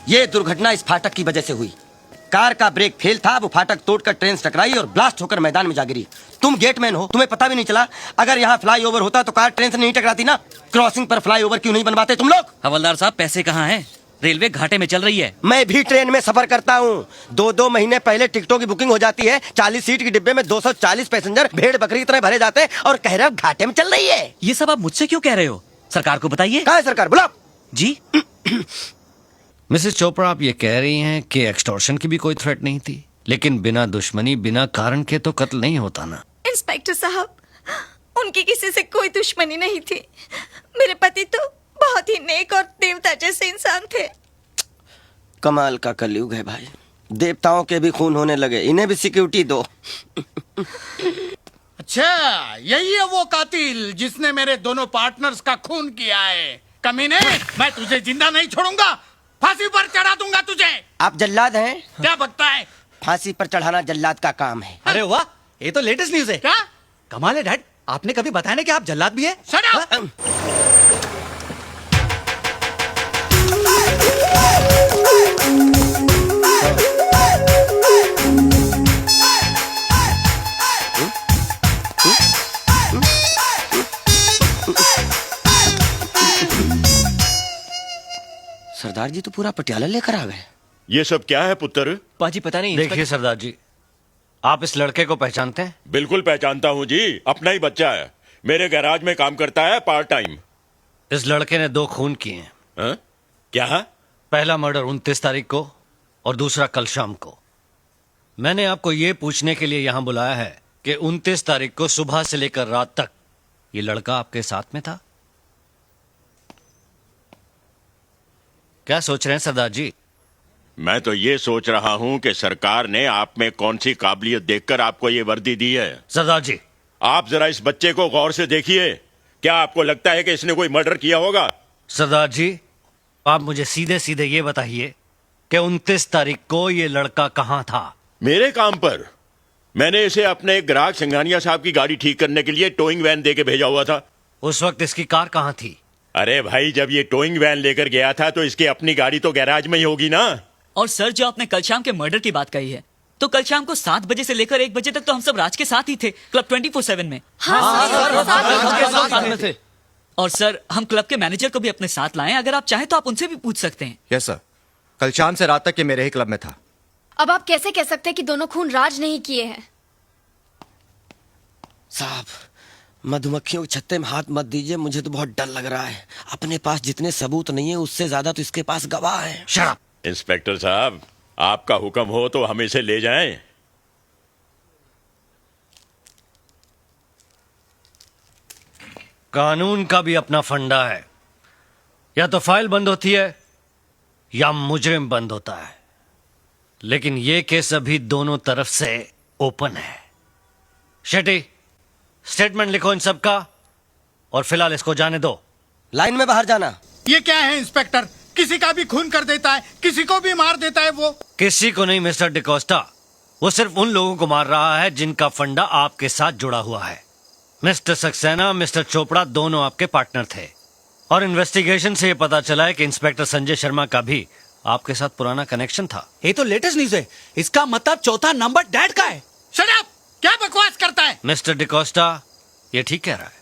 ये दुर्घटना इस फाटक की वजह से हुई। कार का ब्रेक फेल था, वो फाटक तोड़कर ट्रेन से टकराई और ब्लास्ट होकर मैदान में जा गिरी। तुम गेटमैन हो, तुम्हें पता भी नहीं चला। अगर यहाँ फ्लाईओवर होता तो कार ट्रेन से नहीं टकराती ना। क्रॉसिंग पर फ्लाईओवर क्यों नहीं बनवाते तुम लोग? हवलदार साहब, पैसे कहाँ हैं? रेलवे घाटे में चल रही है। मैं भी ट्रेन में सफर करता हूँ। 2-2 महीने पहले टिकटों की बुकिंग हो जाती है। 40 सीट के डिब्बे में 240 पैसेंजर भेड़ बकरी की तरह भरे जाते हैं और कह रहे हो घाटे में चल रही है। ये सब आप मुझसे क्यों कह रहे हो? सरकार को बताइए। कहाँ है सरकार? बुलाओ जी। मिसेस चोपड़ा, आप ये कह रही हैं कि एक्सटॉर्शन की भी कोई थ्रेट नहीं थी, लेकिन बिना दुश्मनी बिना कारण के तो कत्ल नहीं होता ना। इंस्पेक्टर साहब, उनकी किसी से कोई दुश्मनी नहीं थी। मेरे पति तो बहुत ही नेक और देवता जैसे इंसान थे। कमाल का कलयुग है भाई। देवताओं के भी खून होने लगे, इन्हें भी सिक्योरिटी दो। अच्छा, यही है वो कातिल जिसने मेरे दोनों पार्टनर्स का खून किया है। कमीने, मैं तुझे जिंदा नहीं छोड़ूंगा, फांसी पर चढ़ा दूंगा तुझे। आप जल्लाद हैं? क्या बकता है? फांसी पर चढ़ाना जल्लाद का काम है। अरे वाह, ये तो लेटेस्ट न्यूज है। क्या? कमाल है डैड, आपने कभी बताया ना कि आप जल्लाद भी है? Shut up! हाँ? सरदार जी तो पूरा पटियाला लेकर आ गए। ये सब क्या है पुत्र? पाजी पता नहीं। देखिए सरदार जी, आप इस लड़के को पहचानते हैं? बिल्कुल पहचानता हूँ जी, अपना ही बच्चा है। मेरे गैराज में काम करता है पार्ट टाइम। इस लड़के ने 2 खून किए हैं। हाँ? क्या? पहला मर्डर 29 तारीख को और दूसरा कल शाम को। मैंने आपको ये पूछने के लिए यहाँ बुलाया है कि 29 तारीख को सुबह से लेकर रात तक ये लड़का आपके साथ में था। क्या सोच रहे हैं सरदार जी? मैं तो ये सोच रहा हूँ कि सरकार ने आप में कौन सी काबिलियत देखकर आपको ये वर्दी दी है। सरदार जी, आप जरा इस बच्चे को गौर से देखिए। क्या आपको लगता है कि इसने कोई मर्डर किया होगा? सरदार जी, आप मुझे सीधे सीधे ये बताइए कि 29 तारीख को ये लड़का कहाँ था? मेरे काम पर। मैंने इसे अपने ग्राहक सिंघानिया साहब की गाड़ी ठीक करने के लिए टोइंग वैन दे के भेजा हुआ था। उस वक्त इसकी कार कहाँ थी? अरे भाई, जब ये टोइंग वैन लेकर गया था तो इसकी अपनी गाड़ी तो गैराज में ही होगी ना। और सर, जो आपने कल शाम के मर्डर की बात कही है, तो कल शाम को 7 बजे से लेकर 1 बजे तक तो हम सब राज के साथ ही थे, क्लब 24/7 में। और सर, हम क्लब के मैनेजर को भी अपने साथ लाए। अगर आप चाहें तो आप उनसे भी पूछ सकते हैं। यस सर, कल शाम से रात तक ये मेरे ही क्लब में था। अब आप कैसे कह सकते हैं कि दोनों खून राज नहीं किए हैं? साहब, मधुमक्खियों के छत्ते में हाथ मत दीजिए, मुझे तो बहुत डर लग रहा है। अपने पास जितने सबूत नहीं है उससे ज्यादा तो इसके पास गवाह है। शराब। इंस्पेक्टर साहब, आपका हुक्म हो तो हम इसे ले जाएं। कानून का भी अपना फंडा है, या तो फाइल बंद होती है या मुजरिम बंद होता है, लेकिन ये केस अभी दोनों तरफ से ओपन है। शेट्टी, स्टेटमेंट लिखो इन सब का और फिलहाल इसको जाने दो। लाइन में बाहर जाना। ये क्या है इंस्पेक्टर? किसी का भी खून कर देता है, किसी को भी मार देता है वो। किसी को नहीं मिस्टर डिकोस्टा, वो सिर्फ उन लोगों को मार रहा है जिनका फंडा आपके साथ जुड़ा हुआ है। मिस्टर सक्सेना, मिस्टर चोपड़ा दोनों आपके पार्टनर थे और इन्वेस्टिगेशन से ये पता चला है कि इंस्पेक्टर संजय शर्मा का भी आपके साथ पुराना कनेक्शन था। ये तो लेटेस्ट न्यूज है। इसका मतलब चौथा नंबर डैड का है। Shut up! क्या बकवास करता है? मिस्टर डिकोस्टा, ये ठीक कह रहा है।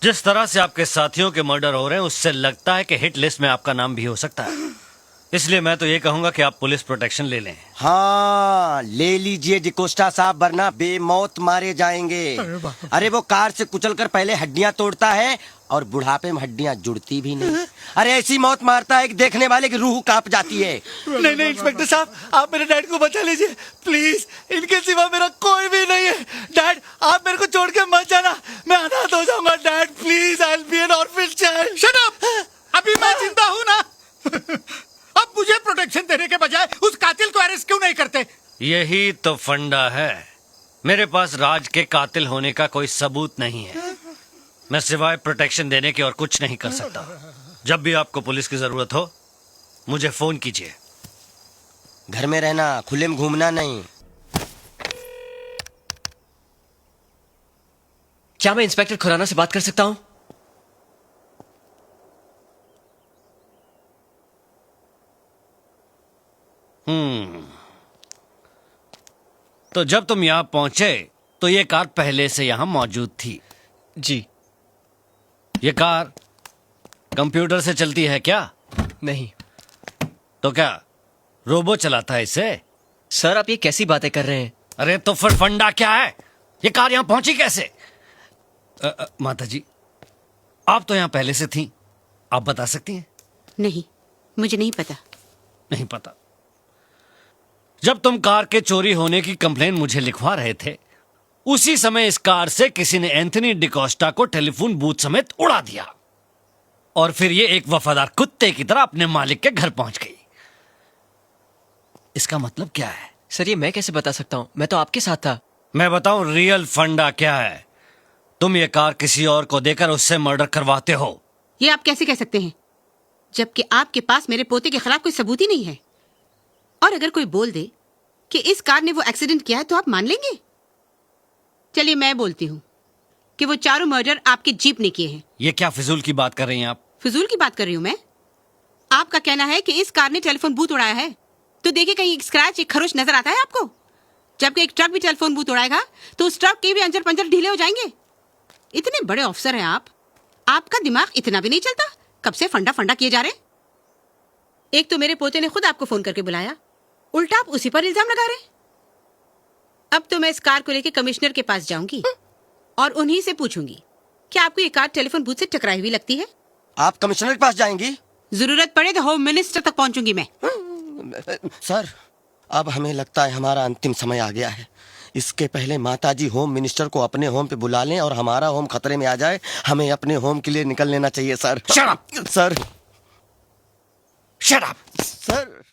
जिस तरह से आपके साथियों के मर्डर हो रहे हैं उससे लगता है कि हिट लिस्ट में आपका नाम भी हो सकता है। इसलिए मैं तो ये कहूंगा कि आप पुलिस प्रोटेक्शन ले लें। हाँ, ले लीजिए डिकोस्टा साहब, वरना बेमौत मारे जाएंगे। अरे वो कार से कुचलकर पहले हड्डियां तोड़ता है और बुढ़ापे में हड्डियां जुड़ती भी नहीं। अरे ऐसी मौत मारता है कि देखने वाले की रूह कांप जाती है। नहीं नहीं इंस्पेक्टर साहब, आप मेरे डैड को बचा लीजिए प्लीज। इनके सिवा मेरा कोई भी नहीं है। डैड, आप मेरे को छोड़ के मत जाना, मैं अनाथ हो जाऊंगा। Dad please, I will be N orphan child. Shut up! अभी मैं जिंदा हूँ ना। अब मुझे प्रोटेक्शन देने के बजाय उस कातिल को अरेस्ट क्यों नहीं करते? यही तो फंडा है। मेरे पास राज के कातिल होने का कोई सबूत नहीं है। मैं सिवाय प्रोटेक्शन देने के और कुछ नहीं कर सकता। जब भी आपको पुलिस की जरूरत हो मुझे फोन कीजिए। घर में रहना, खुले में घूमना नहीं। क्या मैं इंस्पेक्टर खुराना से बात कर सकता हूँ? तो जब तुम यहां पहुंचे तो ये कार पहले से यहां मौजूद थी। जी ये कार कंप्यूटर से चलती है क्या? नहीं तो क्या रोबो चलाता है इसे? सर, आप ये कैसी बातें कर रहे हैं? अरे तो फिर फंडा क्या है? ये कार यहां पहुंची कैसे? माता जी, आप तो यहां पहले से थी, आप बता सकती हैं? नहीं, मुझे नहीं पता। नहीं पता। जब तुम कार के चोरी होने की कंप्लेन मुझे लिखवा रहे थे, उसी समय इस कार से किसी ने एंथनी डिकोस्टा को टेलीफोन बूथ समेत उड़ा दिया और फिर ये एक वफादार कुत्ते की तरह अपने मालिक के घर पहुंच गई। इसका मतलब क्या है? सर, ये मैं कैसे बता सकता हूँ? मैं तो आपके साथ था। मैं बताऊं रियल फंडा क्या है? तुम ये कार किसी और को देकर उससे मर्डर करवाते हो। ये आप कैसे कह सकते हैं, जबकि आपके पास मेरे पोते के खिलाफ कोई सबूत ही नहीं है? और अगर कोई बोल दे कि इस कार ने वो एक्सीडेंट किया है तो आप मान लेंगे? चलिए मैं बोलती हूँ कि वो चारों मर्डर आपके जीप ने किए हैं। ये क्या फिजूल की बात कर रही हैं आप? फिजूल की बात कर रही हूँ मैं? आपका कहना है कि इस कार ने टेलीफोन बूथ उड़ाया है, तो देखिए कहीं एक स्क्रैच, एक खरोच नजर आता है आपको? जबकि एक ट्रक भी टेलीफोन बूथ उड़ाएगा तो उस ट्रक के भी अंजर पंजर ढीले हो जाएंगे। इतने बड़े ऑफिसर हैं आप, आपका दिमाग इतना भी नहीं चलता? कब से फंडा फंडा किए जा रहे? एक तो मेरे पोते ने खुद आपको फोन करके बुलाया, उल्टा आप उसी पर इल्जाम लगा रहे। अब तो मैं इस कार को लेकर कमिश्नर के पास जाऊंगी और उन्हीं से पूछूंगी कि आपको ये कार टेलीफोन बूथ से टकराई हुई लगती है। आप कमिश्नर के पास जाएंगी? जरूरत पड़े तो होम मिनिस्टर तक पहुंचूंगी मैं। सर, अब हमें लगता है हमारा अंतिम समय आ गया है। इसके पहले माताजी होम मिनिस्टर को अपने होम पे बुला लें और हमारा होम खतरे में आ जाए, हमें अपने होम के लिए निकल लेना चाहिए sir. Shut up! Sir, Shut up! Sir.